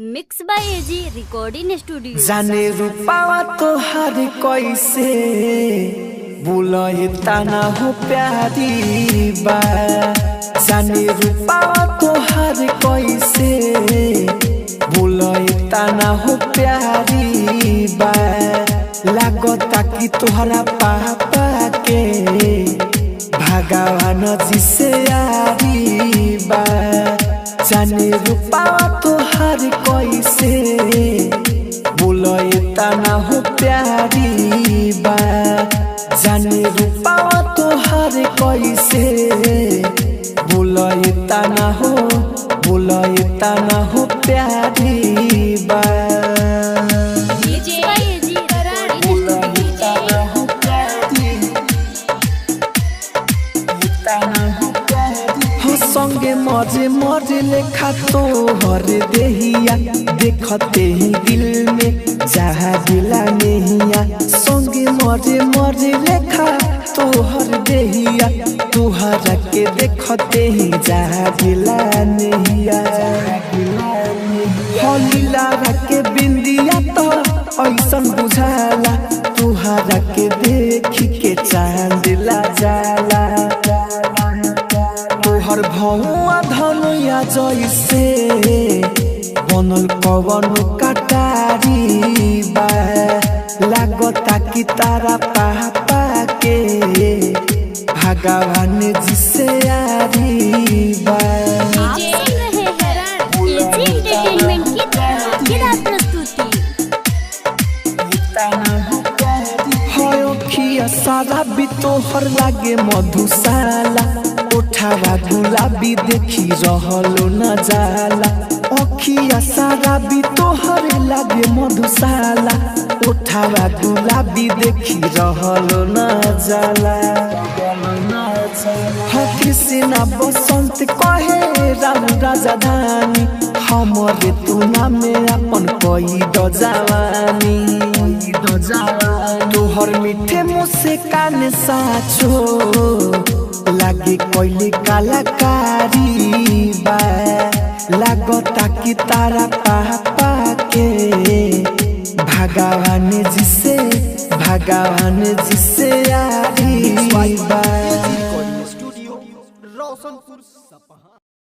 Mix by AG recording studio. जाने रूपावा तो हर कैसे बुलाए ताना हो प्यारी बा। जाने रूपावा तो हर कैसे बुलाए ताना हो प्यारी बा। लागता कि तोहरा पापा के भगवान जी से यारी बा। जाने रूपावा तो हर कैसे बुलाए ताना हो प्यारी बा। जाने रूपावा तो हर कैसे बुलाए ताना हो प्यारी बा। संगे मजे मजे लेखा तो हर देहिया देखते ही दिल में जहा दिला नहिया। संगे मजे मजे लेखा तो हर देहिया तुहरा के देखते ही जहा दिला नहिया। हलीला के बिंदिया तो ऐसन बुझाला तुहरा के देखी के चांद ला जाला। तोहर भौआ धनुया जैसे बनल कवन कटारी बा। लागता कि तारा पापा के भगवान जी से यारी बा। आप सुन रहे हैं एजी एंटरटेनमेंट की धमाकेदार प्रस्तुति। सारा भी तोहर लागे मधुशाला उठावा गुलाबी देखी रहलो न जाला। अखिया सारा भी तोहर लागे मधुशाला उठावा गुलाबी देखी रहलो न जाला। कृष्णा बसंत कहे राम राजधानी हमरे तू नामे अपन कोई दजावानी। तोहर मीठे मुँह से कान साचो लागे कोइले कलाकारी बा। लागता कि तारा पापा के भगवान जी से यारी बा।